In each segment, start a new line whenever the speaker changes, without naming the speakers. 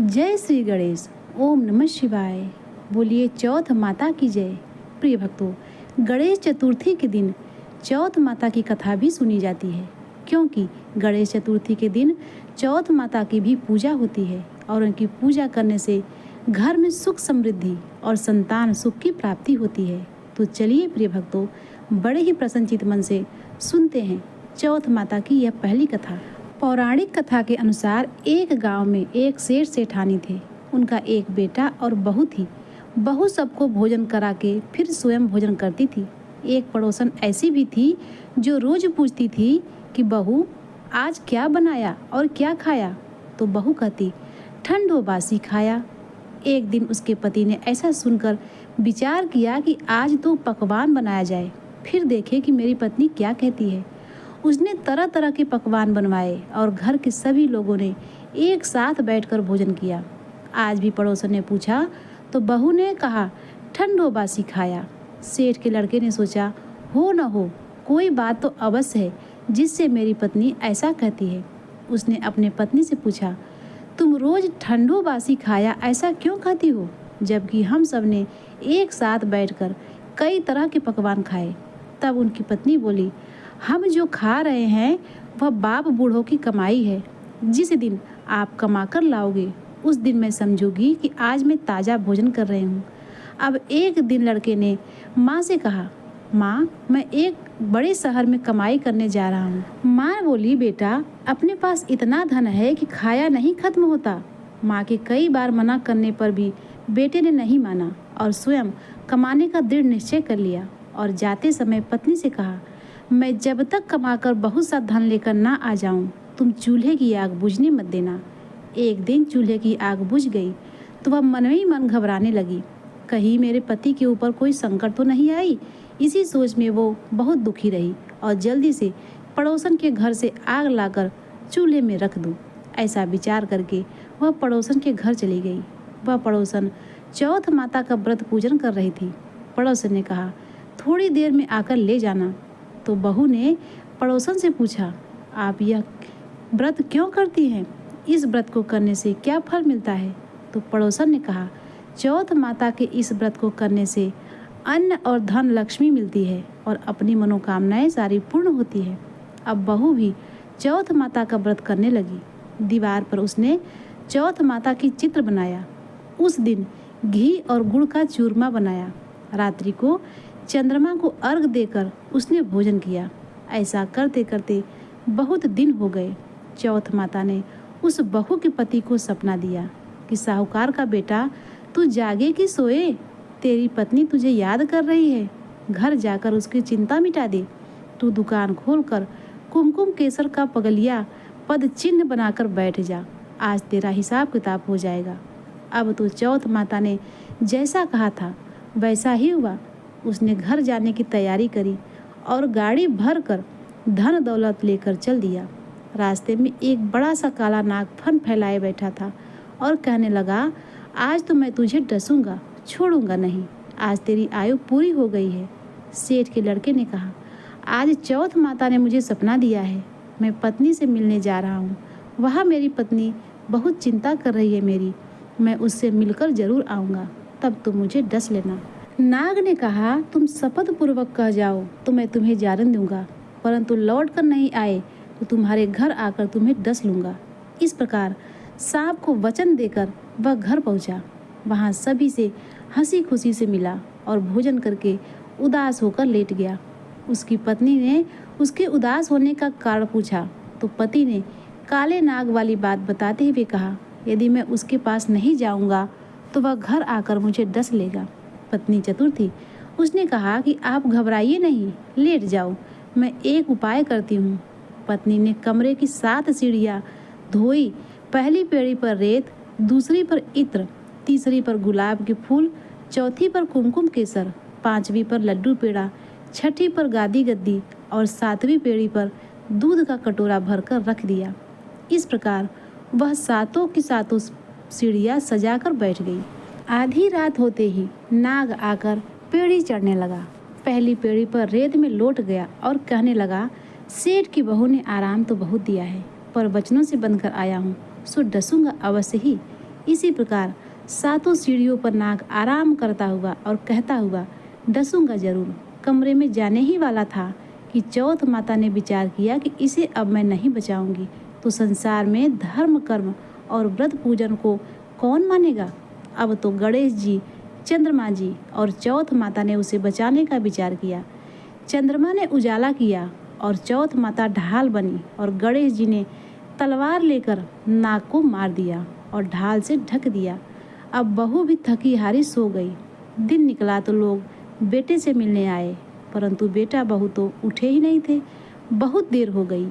जय श्री गणेश। ओम नमः शिवाय। बोलिए चौथ माता की जय। प्रिय भक्तों, गणेश चतुर्थी के दिन चौथ माता की कथा भी सुनी जाती है, क्योंकि गणेश चतुर्थी के दिन चौथ माता की भी पूजा होती है और उनकी पूजा करने से घर में सुख समृद्धि और संतान सुख की प्राप्ति होती है। तो चलिए प्रिय भक्तों, बड़े ही प्रसन्नचित मन से सुनते हैं चौथ माता की यह पहली कथा। पौराणिक कथा के अनुसार एक गांव में एक सेठ सेठानी थे। उनका एक बेटा और बहू थी। बहू सबको भोजन करा के फिर स्वयं भोजन करती थी। एक पड़ोसन ऐसी भी थी जो रोज पूछती थी कि बहू आज क्या बनाया और क्या खाया। तो बहू कहती ठंडो बासी खाया। एक दिन उसके पति ने ऐसा सुनकर विचार किया कि आज तो पकवान बनाया जाए, फिर देखे कि मेरी पत्नी क्या कहती है। उसने तरह तरह के पकवान बनवाए और घर के सभी लोगों ने एक साथ बैठकर भोजन किया। आज भी पड़ोसन ने पूछा तो बहू ने कहा ठंडो बासी खाया। सेठ के लड़के ने सोचा हो न हो कोई बात तो अवश्य है जिससे मेरी पत्नी ऐसा कहती है। उसने अपने पत्नी से पूछा तुम रोज ठंडो बासी खाया ऐसा क्यों कहती हो, जबकि हम सब ने एक साथ बैठकर कई तरह के पकवान खाए। तब उनकी पत्नी बोली हम जो खा रहे हैं वह बाप बूढ़ों की कमाई है। जिस दिन आप कमा कर लाओगे उस दिन मैं समझूंगी कि आज मैं ताज़ा भोजन कर रही हूँ। अब एक दिन लड़के ने माँ से कहा माँ मैं एक बड़े शहर में कमाई करने जा रहा हूँ। माँ बोली बेटा अपने पास इतना धन है कि खाया नहीं खत्म होता। माँ के कई बार मना करने पर भी बेटे ने नहीं माना और स्वयं कमाने का दृढ़ निश्चय कर लिया और जाते समय पत्नी से कहा मैं जब तक कमाकर बहुत सा धन लेकर ना आ जाऊं तुम चूल्हे की आग बुझने मत देना। एक दिन चूल्हे की आग बुझ गई तो वह मन ही मन घबराने लगी, कहीं मेरे पति के ऊपर कोई संकट तो नहीं आई। इसी सोच में वो बहुत दुखी रही और जल्दी से पड़ोसन के घर से आग लाकर चूल्हे में रख दूं। ऐसा विचार करके वह पड़ोसन के घर चली गई। वह पड़ोसन चौथ माता का व्रत पूजन कर रही थी। पड़ोसन ने कहा थोड़ी देर में आकर ले जाना। तो बहू ने पड़ोसन से पूछा आप यह व्रत क्यों करती हैं, इस व्रत को करने से क्या फल मिलता है। तो पड़ोसन ने कहा चौथ माता के इस व्रत को करने से अन्न और धन लक्ष्मी मिलती है और अपनी मनोकामनाएं सारी पूर्ण होती है। अब बहू भी चौथ माता का व्रत करने लगी। दीवार पर उसने चौथ माता की चित्र बनाया। उस दिन घी और गुड़ का चूरमा बनाया। रात्रि को चंद्रमा को अर्घ देकर उसने भोजन किया। ऐसा करते करते बहुत दिन हो गए। चौथ माता ने उस बहू के पति को सपना दिया कि साहूकार का बेटा तू जागे कि सोए, तेरी पत्नी तुझे याद कर रही है। घर जाकर उसकी चिंता मिटा दे। तू दुकान खोलकर कुमकुम केसर का पगलिया पद चिन्ह बनाकर बैठ जा। आज तेरा हिसाब किताब हो जाएगा। अब तो चौथ माता ने जैसा कहा था वैसा ही हुआ। उसने घर जाने की तैयारी करी और गाड़ी भर कर धन दौलत लेकर चल दिया। रास्ते में एक बड़ा सा काला नाग फन फैलाए बैठा था और कहने लगा आज तो मैं तुझे डसूंगा, छोड़ूंगा नहीं। आज तेरी आयु पूरी हो गई है। सेठ के लड़के ने कहा आज चौथ माता ने मुझे सपना दिया है, मैं पत्नी से मिलने जा रहा हूँ। वहाँ मेरी पत्नी बहुत चिंता कर रही है मेरी, मैं उससे मिलकर जरूर आऊँगा, तब तुम मुझे डस लेना। नाग ने कहा तुम शपथ पूर्वक कह जाओ तो मैं तुम्हें जारन दूंगा, परंतु लौट कर नहीं आए तो तुम्हारे घर आकर तुम्हें डस लूंगा। इस प्रकार सांप को वचन देकर वह घर पहुंचा। वहां सभी से हंसी खुशी से मिला और भोजन करके उदास होकर लेट गया। उसकी पत्नी ने उसके उदास होने का कारण पूछा तो पति ने काले नाग वाली बात बताते हुए कहा यदि मैं उसके पास नहीं जाऊंगा तो वह घर आकर मुझे डस लेगा। पत्नी चतुर थी। उसने कहा कि आप घबराइए नहीं, लेट जाओ, मैं एक उपाय करती हूँ। पत्नी ने कमरे की 7 सीढ़ियाँ धोई। पहली पेड़ी पर रेत, दूसरी पर इत्र, तीसरी पर गुलाब के फूल, चौथी पर कुमकुम केसर, 5वीं पर लड्डू पेड़ा, 6ठी पर गादी गद्दी और 7वीं पेड़ी पर दूध का कटोरा भरकर रख दिया। इस प्रकार वह सातों की सातों सीढ़ियाँ सजाकर बैठ गई। आधी रात होते ही नाग आकर पेड़ी चढ़ने लगा। पहली पेड़ी पर रेत में लौट गया और कहने लगा सेठ की बहू ने आराम तो बहुत दिया है, पर वचनों से बंधकर आया हूँ, सो डसूंगा अवश्य ही। इसी प्रकार 7 सीढ़ियों पर नाग आराम करता हुआ और कहता हुआ डसूंगा जरूर कमरे में जाने ही वाला था कि चौथ माता ने विचार किया कि इसे अब मैं नहीं बचाऊंगी तो संसार में धर्म कर्म और व्रत पूजन को कौन मानेगा। अब तो गणेश जी, चंद्रमा जी और चौथ माता ने उसे बचाने का विचार किया। चंद्रमा ने उजाला किया और चौथ माता ढाल बनी और गणेश जी ने तलवार लेकर नाग को मार दिया और ढाल से ढक दिया। अब बहू भी थकी हारी सो गई। दिन निकला तो लोग बेटे से मिलने आए, परंतु बेटा बहू तो उठे ही नहीं थे। बहुत देर हो गई।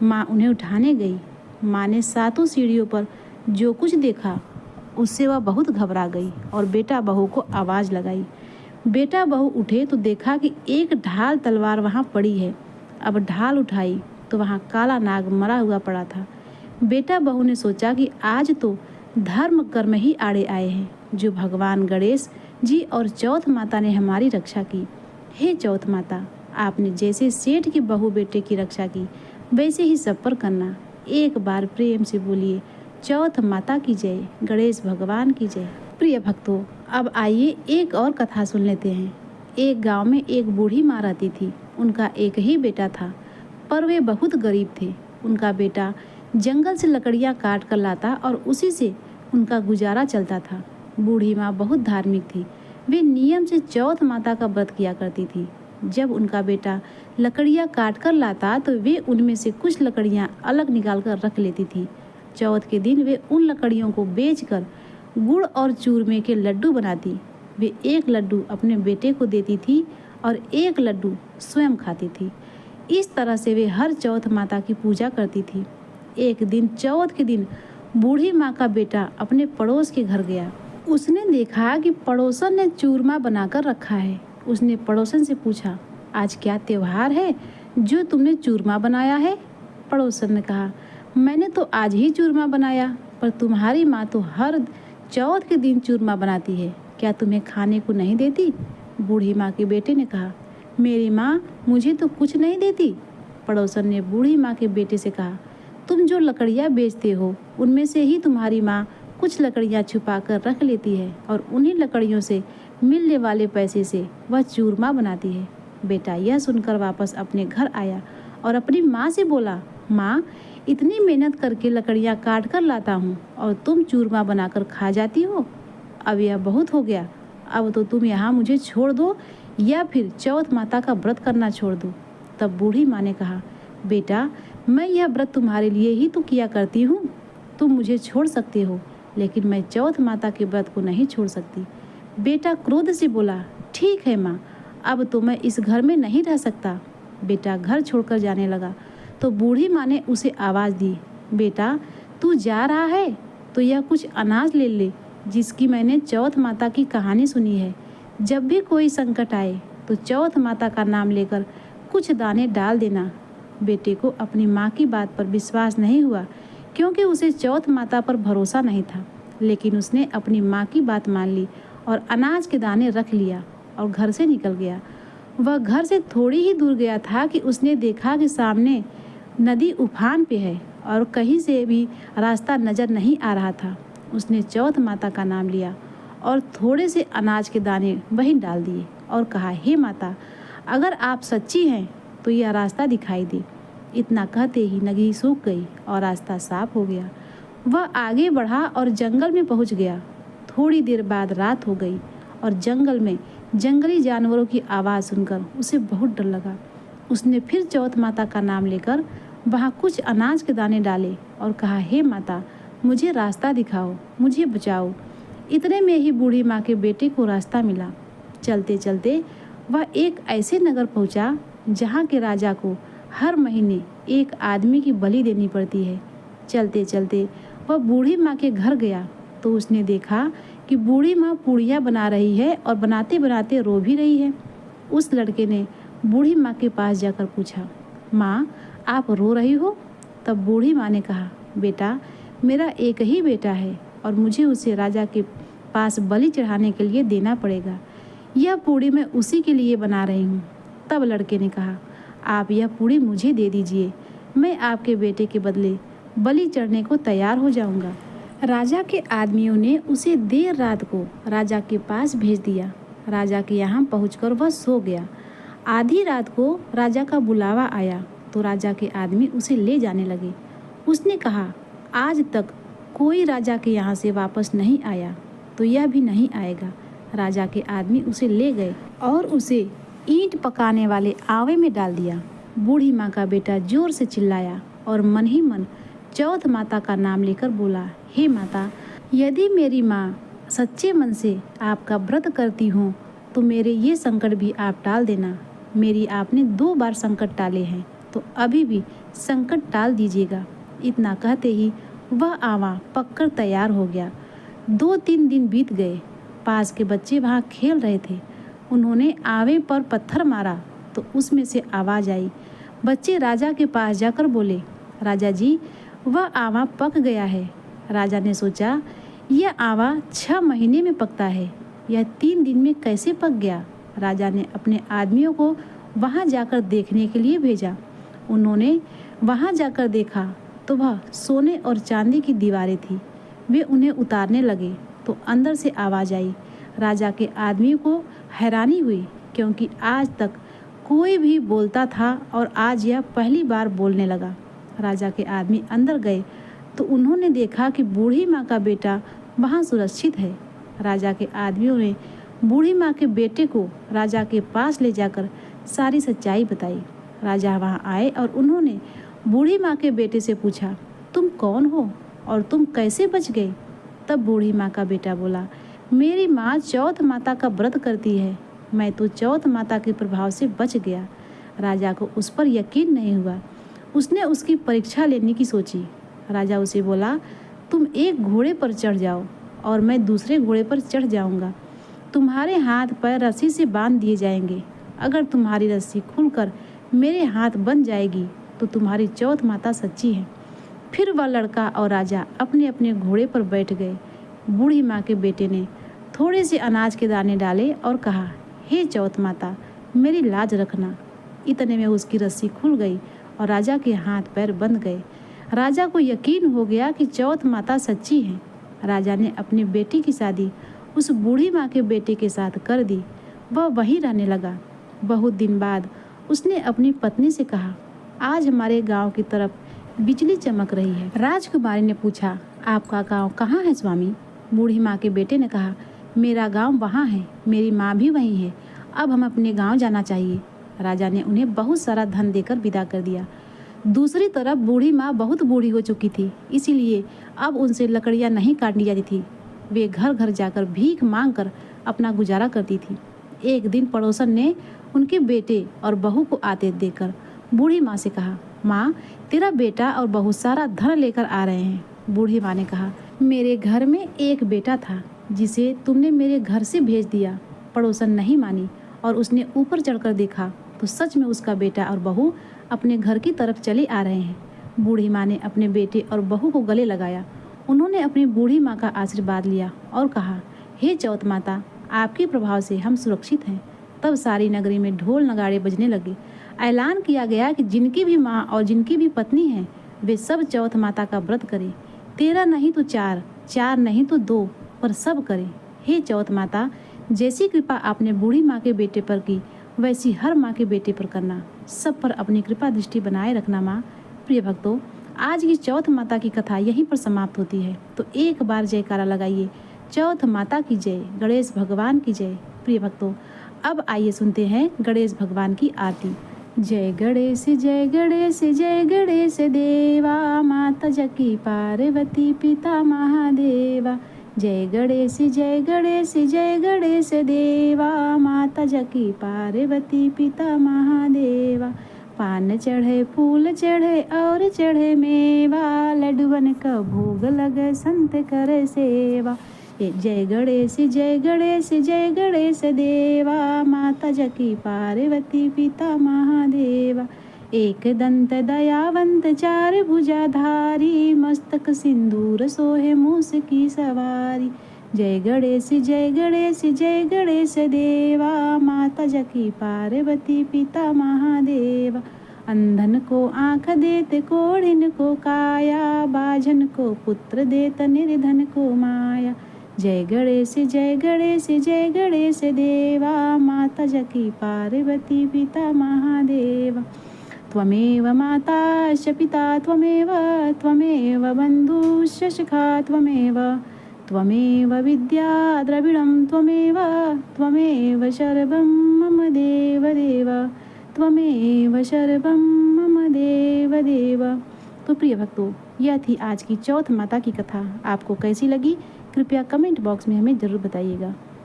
माँ उन्हें उठाने गई। माँ ने 7 सीढ़ियों पर जो कुछ देखा उससे वह बहुत घबरा गई और बेटा बहू को आवाज़ लगाई। बेटा बहू उठे तो देखा कि एक ढाल तलवार वहाँ पड़ी है। अब ढाल उठाई तो वहाँ काला नाग मरा हुआ पड़ा था। बेटा बहू ने सोचा कि आज तो धर्म कर्म ही आड़े आए हैं, जो भगवान गणेश जी और चौथ माता ने हमारी रक्षा की। हे चौथ माता, आपने जैसे सेठ की बहू बेटे की रक्षा की वैसे ही सब पर करना। एक बार प्रेम से बोलिए चौथ माता की जय, गणेश भगवान की जय। प्रिय भक्तों, अब आइए एक और कथा सुन लेते हैं। एक गांव में एक बूढ़ी माँ रहती थी। उनका एक ही बेटा था, पर वे बहुत गरीब थे। उनका बेटा जंगल से लकड़ियाँ काट कर लाता और उसी से उनका गुजारा चलता था। बूढ़ी माँ बहुत धार्मिक थी। वे नियम से चौथ माता का व्रत किया करती थी। जब उनका बेटा लकड़ियाँ काट कर लाता तो वे उनमें से कुछ लकड़ियाँ अलग निकाल कर रख लेती थी। चौथ के दिन वे उन लकड़ियों को बेचकर गुड़ और चूरमे के लड्डू बनाती। वे एक लड्डू अपने बेटे को देती थी और एक लड्डू स्वयं खाती थी। इस तरह से वे हर चौथ माता की पूजा करती थी। एक दिन चौथ के दिन बूढ़ी माँ का बेटा अपने पड़ोस के घर गया। उसने देखा कि पड़ोसन ने चूरमा बनाकर रखा है। उसने पड़ोसन से पूछा, आज क्या त्योहार है जो तुमने चूरमा बनाया है? पड़ोसन ने कहा, मैंने तो आज ही चूरमा बनाया, पर तुम्हारी माँ तो हर चौथ के दिन चूरमा बनाती है, क्या तुम्हें खाने को नहीं देती? बूढ़ी माँ के बेटे ने कहा, मेरी माँ मुझे तो कुछ नहीं देती। पड़ोसन ने बूढ़ी माँ के बेटे से कहा, तुम जो लकड़ियाँ बेचते हो उनमें से ही तुम्हारी माँ कुछ लकड़ियाँ छुपा कर रख लेती है और उन्हीं लकड़ियों से मिलने वाले पैसे से वह चूरमा बनाती है। बेटा यह सुनकर वापस अपने घर आया और अपनी माँ से बोला, माँ, इतनी मेहनत करके लकड़ियाँ काट कर लाता हूँ और तुम चूरमा बनाकर खा जाती हो। अब यह बहुत हो गया। अब तो तुम यहाँ मुझे छोड़ दो या फिर चौथ माता का व्रत करना छोड़ दो। तब बूढ़ी माँ ने कहा, बेटा, मैं यह व्रत तुम्हारे लिए ही तो किया करती हूँ। तुम मुझे छोड़ सकते हो, लेकिन मैं चौथ माता के व्रत को नहीं छोड़ सकती। बेटा क्रोध से बोला, ठीक है माँ, अब तो मैं इस घर में नहीं रह सकता। बेटा घर छोड़कर जाने लगा तो बूढ़ी माँ ने उसे आवाज़ दी, बेटा तू जा रहा है तो यह कुछ अनाज ले ले, जिसकी मैंने चौथ माता की कहानी सुनी है। जब भी कोई संकट आए तो चौथ माता का नाम लेकर कुछ दाने डाल देना। बेटे को अपनी माँ की बात पर विश्वास नहीं हुआ, क्योंकि उसे चौथ माता पर भरोसा नहीं था। लेकिन उसने अपनी माँ की बात मान ली और अनाज के दाने रख लिया और घर से निकल गया। वह घर से थोड़ी ही दूर गया था कि उसने देखा कि सामने नदी उफान पे है और कहीं से भी रास्ता नज़र नहीं आ रहा था। उसने चौथ माता का नाम लिया और थोड़े से अनाज के दाने वहीं डाल दिए और कहा, हे माता, अगर आप सच्ची हैं तो यह रास्ता दिखाई दे। इतना कहते ही नदी सूख गई और रास्ता साफ हो गया। वह आगे बढ़ा और जंगल में पहुंच गया। थोड़ी देर बाद रात हो गई और जंगल में जंगली जानवरों की आवाज़ सुनकर उसे बहुत डर लगा। उसने फिर चौथ माता का नाम लेकर वहाँ कुछ अनाज के दाने डाले और कहा, हे माता, मुझे रास्ता दिखाओ, मुझे बचाओ। इतने में ही बूढ़ी माँ के बेटे को रास्ता मिला। चलते चलते वह एक ऐसे नगर पहुँचा जहाँ के राजा को हर महीने एक आदमी की बलि देनी पड़ती है। चलते चलते वह बूढ़ी माँ के घर गया तो उसने देखा कि बूढ़ी माँ पूड़ियाँ बना रही है और बनाते बनाते रो भी रही है। उस लड़के ने बूढ़ी माँ के पास जाकर पूछा, माँ, आप रो रही हो? तब बूढ़ी माँ ने कहा, बेटा, मेरा एक ही बेटा है और मुझे उसे राजा के पास बलि चढ़ाने के लिए देना पड़ेगा। यह पूड़ी मैं उसी के लिए बना रही हूँ। तब लड़के ने कहा, आप यह पूड़ी मुझे दे दीजिए, मैं आपके बेटे के बदले बलि चढ़ने को तैयार हो जाऊँगा। राजा के आदमियों ने उसे देर रात को राजा के पास भेज दिया। राजा के यहाँ पहुंचकर वह सो गया। आधी रात को राजा का बुलावा आया तो राजा के आदमी उसे ले जाने लगे। उसने कहा, आज तक कोई राजा के यहाँ से वापस नहीं आया तो यह भी नहीं आएगा। राजा के आदमी उसे ले गए और उसे ईंट पकाने वाले आवे में डाल दिया। बूढ़ी माँ का बेटा जोर से चिल्लाया और मन ही मन चौथ माता का नाम लेकर बोला, हे माता, यदि मेरी माँ सच्चे मन से आपका व्रत करती हूँ तो मेरे ये संकट भी आप टाल देना। मेरी आपने 2 बार संकट टाले हैं तो अभी भी संकट टाल दीजिएगा। इतना कहते ही वह आवा पककर तैयार हो गया। 2-3 दिन बीत गए। पास के बच्चे वहाँ खेल रहे थे। उन्होंने आवे पर पत्थर मारा तो उसमें से आवाज़ आई। बच्चे राजा के पास जाकर बोले, राजा जी, वह आवा पक गया है। राजा ने सोचा, यह आवा 6 महीने में पकता है, यह 3 दिन में कैसे पक गया। राजा ने अपने आदमियों को वहाँ जाकर देखने के लिए भेजा। उन्होंने वहाँ जाकर देखा तो वह सोने और चांदी की दीवारें थी। वे उन्हें उतारने लगे तो अंदर से आवाज़ आई। राजा के आदमियों को हैरानी हुई क्योंकि आज तक कोई भी बोलता था और आज यह पहली बार बोलने लगा। राजा के आदमी अंदर गए तो उन्होंने देखा कि बूढ़ी माँ का बेटा वहाँ सुरक्षित है। राजा के आदमियों ने बूढ़ी माँ के बेटे को राजा के पास ले जाकर सारी सच्चाई बताई। राजा वहाँ आए और उन्होंने बूढ़ी माँ के बेटे से पूछा, तुम कौन हो और तुम कैसे बच गए। तब बूढ़ी माँ का बेटा बोला, मेरी माँ चौथ माता का व्रत करती है, मैं तो चौथ माता के प्रभाव से बच गया। राजा को उस पर यकीन नहीं हुआ। उसने उसकी परीक्षा लेने की सोची। राजा उसे बोला, तुम एक घोड़े पर चढ़ जाओ और मैं दूसरे घोड़े पर चढ़ जाऊंगा। तुम्हारे हाथ पैर रस्सी से बांध दिए जाएंगे। अगर तुम्हारी रस्सी खुलकर मेरे हाथ बन जाएगी तो तुम्हारी चौथ माता सच्ची है। फिर वह लड़का और राजा अपने अपने घोड़े पर बैठ गए। बूढ़ी माँ के बेटे ने थोड़े से अनाज के दाने डाले और कहा, हे चौथ माता, मेरी लाज रखना। इतने में उसकी रस्सी खुल गई और राजा के हाथ पैर बंध गए। राजा को यकीन हो गया कि चौथ माता सच्ची है। राजा ने अपनी बेटी की शादी उस बूढ़ी माँ के बेटे के साथ कर दी। वह वहीं रहने लगा। बहुत दिन बाद उसने अपनी पत्नी से कहा, आज हमारे गांव की तरफ बिजली चमक रही है। राजकुमारी ने पूछा, आपका गांव कहाँ है स्वामी। बूढ़ी माँ के बेटे ने कहा, मेरा गांव वहाँ है, मेरी माँ भी वहीं है। अब हम अपने गांव जाना चाहिए। राजा ने उन्हें बहुत सारा धन देकर विदा कर दिया। दूसरी तरफ बूढ़ी माँ बहुत बूढ़ी हो चुकी थी, इसीलिए अब उनसे लकड़ियाँ नहीं काटनी जाती थी। वे घर घर जाकर भीख मांगकर अपना गुजारा करती थी। एक दिन पड़ोसन ने उनके बेटे और बहू को आते देखकर बूढ़ी माँ से कहा, माँ, तेरा बेटा और बहू सारा धन लेकर आ रहे हैं। बूढ़ी माँ ने कहा, मेरे घर में एक बेटा था जिसे तुमने मेरे घर से भेज दिया। पड़ोसन नहीं मानी और उसने ऊपर चढ़कर देखा तो सच में उसका बेटा और बहू अपने घर की तरफ चले आ रहे हैं। बूढ़ी माँ ने अपने बेटे और बहू को गले लगाया। उन्होंने अपनी बूढ़ी माँ का आशीर्वाद लिया और कहा, हे चौथ माता, आपके प्रभाव से हम सुरक्षित हैं। तब सारी नगरी में ढोल नगाड़े बजने लगे। ऐलान किया गया कि जिनकी भी माँ और जिनकी भी पत्नी है वे सब चौथ माता का व्रत करें। 13 नहीं तो 4, 4 नहीं तो 2, पर सब करें। हे चौथ माता, जैसी कृपा आपने बूढ़ी माँ के बेटे पर की वैसी हर माँ के बेटे पर करना। सब पर अपनी कृपा दृष्टि बनाए रखना माँ। प्रिय भक्तों, आज की चौथ माता की कथा यहीं पर समाप्त होती है। तो एक बार जयकारा लगाइए, चौथ माता की जय, गणेश भगवान की जय। प्रिय भक्तों, अब आइए सुनते हैं गणेश भगवान की आरती। जय गणेश जय गणेश जय गणेश देवा, माता जकी पार्वती पिता महादेवा। जय गणेश जय गणेश जय गणेश देवा, माता जकी पार्वती पिता महादेवा। पान चढ़े फूल चढ़े और चढ़े मेवा, लड्डुअन का भोग लगे संत करे सेवा। जय गणेश जय गणेश जय गणेश देवा, माता जकी पार्वती पिता महादेवा। एक दंत दयावंत चार भुजाधारी, मस्तक सिंदूर सोहे मूस की सवारी। जय गणेश जय गणेश जय गणेश देवा, माता जकी पार्वती पिता महादेवा। अंधन को आँख देत कोढ़िन को काया, बाझन को पुत्र देत निर्धन को माया। जय गणेश जय गणेश जय गणेश देवा, माता जकी पार्वती पिता महादेवा। त्वमेव माता च पिता त्वमेव, त्वमेव बन्धुश्च सखा त्वमेव, त्वमेव विद्या द्रविणं त्वमेव, त्वमेव सर्वं मम देव देव, त्वमेव सर्वं मम देव देव। तो प्रिय भक्तों, यह थी आज की चौथ माता की कथा। आपको कैसी लगी कृपया कमेंट बॉक्स में हमें ज़रूर बताइएगा।